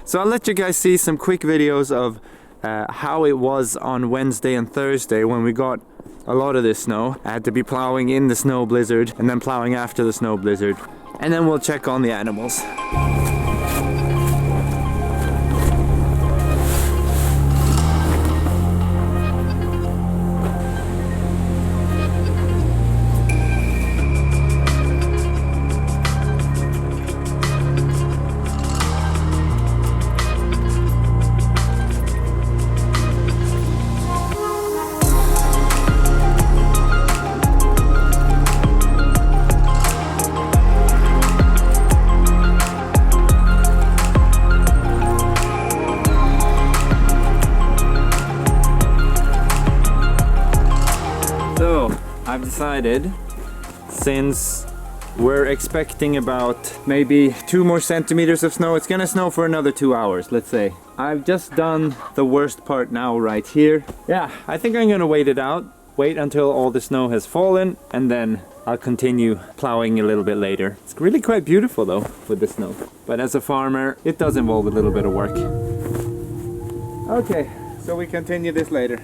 So I'll let you guys see some quick videos of how it was on Wednesday and Thursday when we got a lot of this snow. I had to be plowing in the snow blizzard and then plowing after the snow blizzard. And then we'll check on the animals. So, I've decided, since we're expecting about maybe 2 more centimeters of snow, it's gonna snow for another 2 hours, let's say. I've just done the worst part now right here. Yeah, I think I'm gonna wait it out, wait until all the snow has fallen, and then I'll continue plowing a little bit later. It's really quite beautiful though, with the snow. But as a farmer, it does involve a little bit of work. Okay, so we continue this later.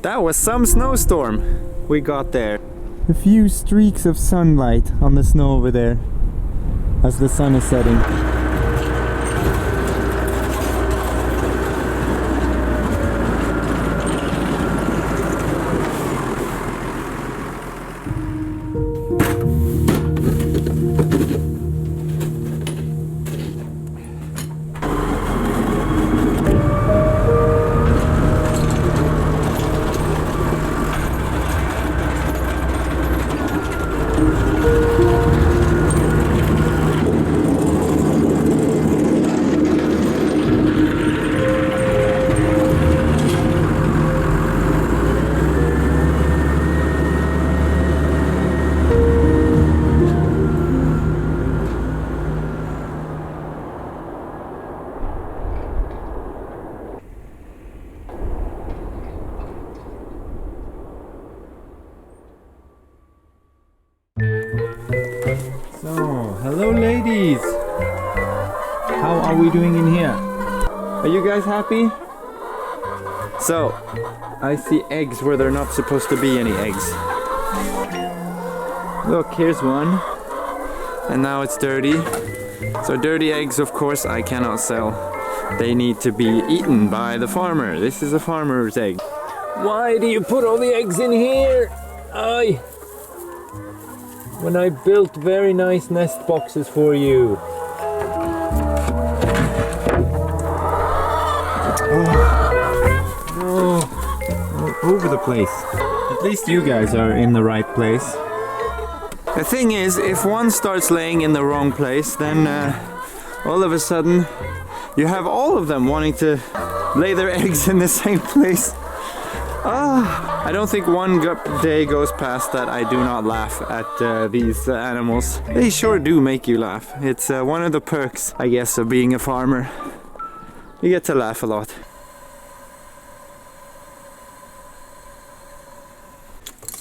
That was some snowstorm we got there. A few streaks of sunlight on the snow over there as the sun is setting. So, hello ladies! How are we doing in here? Are you guys happy? So, I see eggs where there are not supposed to be any eggs. Look, here's one. And now it's dirty. So dirty eggs, of course, I cannot sell. They need to be eaten by the farmer. This is a farmer's egg. Why do you put all the eggs in here? When I built very nice nest boxes for you. Oh, all over the place. At least you guys are in the right place. The thing is, if one starts laying in the wrong place, then all of a sudden you have all of them wanting to lay their eggs in the same place. I don't think one day goes past that I do not laugh at these animals. They sure do make you laugh. It's one of the perks, I guess, of being a farmer. You get to laugh a lot.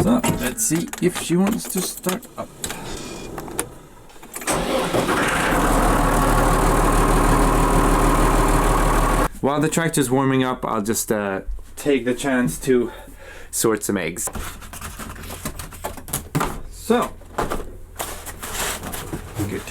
So, let's see if she wants to start up. While the tractor's warming up, I'll just take the chance to sort some eggs. So, good.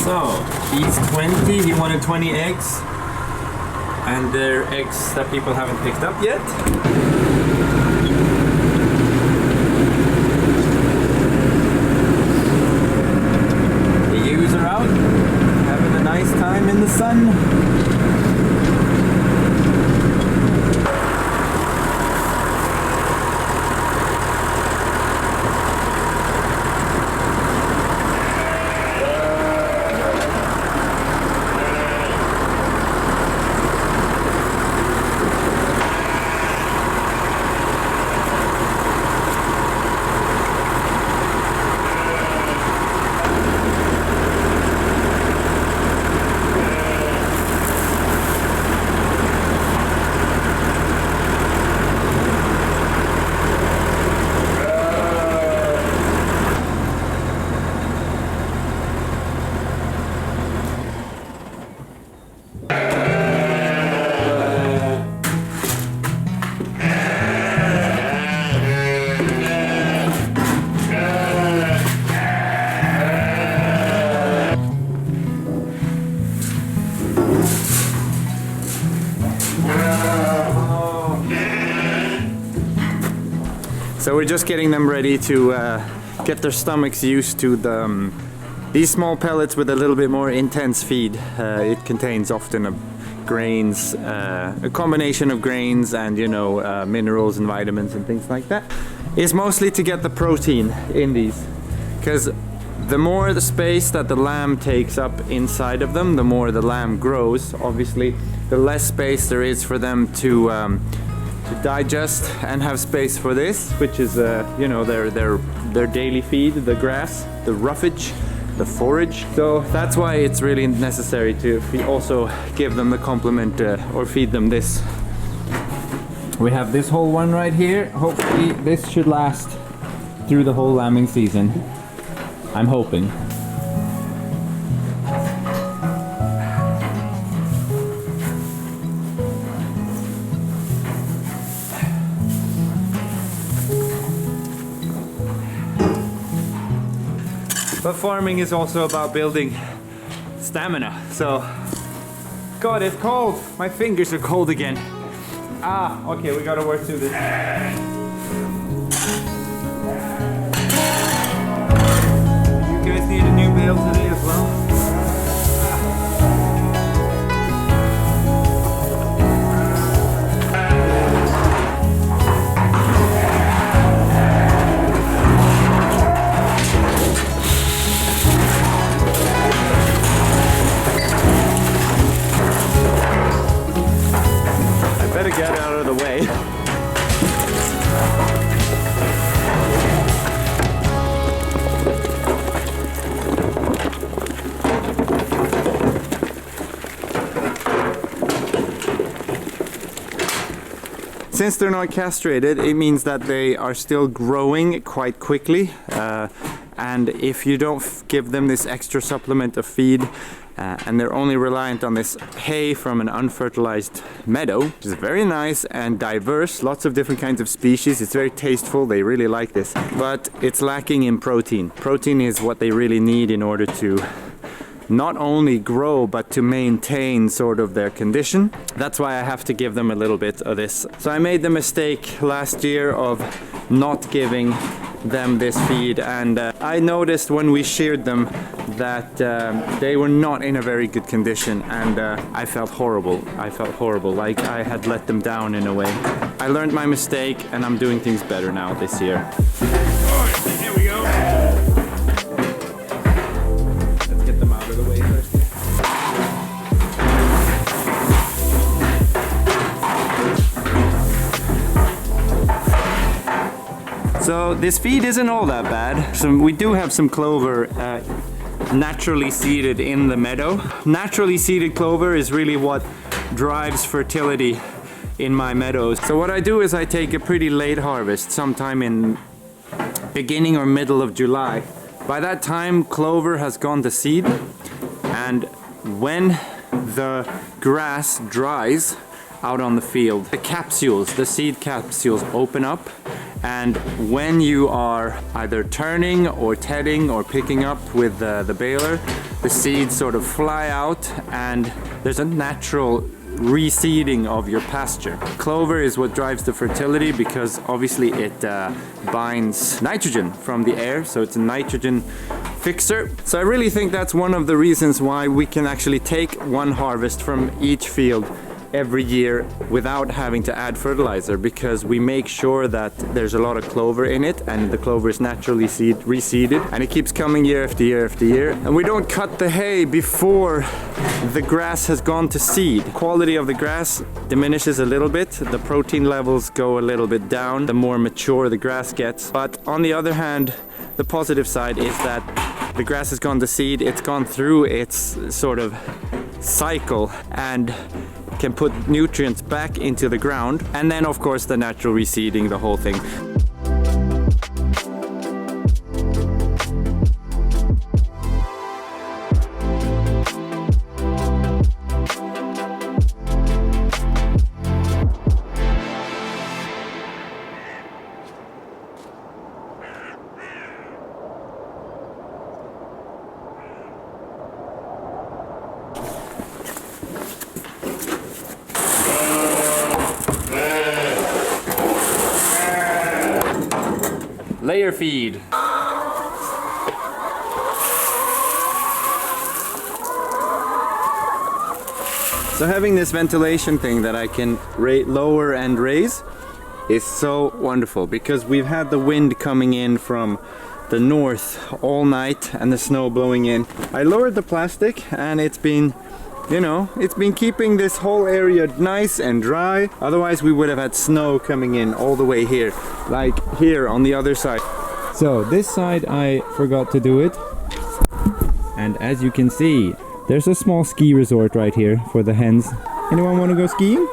So, these 20, he wanted 20 eggs. And they're eggs that people haven't picked up yet. The ewes are out, having a nice time in the sun. So we're just getting them ready to get their stomachs used to these small pellets with a little bit more intense feed. It contains often grains, a combination of grains and minerals and vitamins and things like that. It's mostly to get the protein in these, because the more the space that the lamb takes up inside of them, the more the lamb grows. Obviously, the less space there is for them to digest and have space for this, which is their daily feed, the grass, the roughage, the forage. So that's why it's really necessary to also give them the complement or feed them this. We have this whole one right here. Hopefully this should last through the whole lambing season. I'm hoping. But farming is also about building stamina. So, God, it's cold. My fingers are cold again. Okay, we gotta work through this. You guys need a new bale today as well? Get out of the way. Since they're not castrated, it means that they are still growing quite quickly, and if you don't give them this extra supplement of feed, and they're only reliant on this hay from an unfertilized meadow, which is very nice and diverse, lots of different kinds of species. It's very tasteful, they really like this, but it's lacking in protein. Protein is what they really need in order to not only grow but to maintain sort of their condition. That's why I have to give them a little bit of this. So I made the mistake last year of not giving them this feed, and I noticed when we sheared them that they were not in a very good condition, and I felt horrible. Like I had let them down in a way. I learned my mistake and I'm doing things better now this year. Alright, here we go. Let's get them out of the way first. So this feed isn't all that bad. So we do have some clover naturally seeded in the meadow. Naturally seeded clover is really what drives fertility in my meadows. So what I do is I take a pretty late harvest, sometime in beginning or middle of July. By that time, clover has gone to seed, and when the grass dries out on the field, the seed capsules open up, and when you are either turning or tedding or picking up with the baler, the seeds sort of fly out, and there's a natural reseeding of your pasture. Clover is what drives the fertility because obviously it binds nitrogen from the air, so it's a nitrogen fixer. So I really think that's one of the reasons why we can actually take one harvest from each field every year without having to add fertilizer, because we make sure that there's a lot of clover in it and the clover is naturally reseeded and it keeps coming year after year after year. And we don't cut the hay before the grass has gone to seed. Quality of the grass diminishes a little bit, the protein levels go a little bit down the more mature the grass gets. But on the other hand, the positive side is that the grass has gone to seed, it's gone through its sort of cycle and can put nutrients back into the ground, and then of course the natural reseeding, the whole thing. Layer feed. So having this ventilation thing that I can lower and raise is so wonderful, because we've had the wind coming in from the north all night and the snow blowing in. I lowered the plastic and it's been, you know, it's been keeping this whole area nice and dry. Otherwise we would have had snow coming in all the way here, like here on the other side. So this side I forgot to do it, and as you can see, there's a small ski resort right here for the hens. Anyone want to go skiing?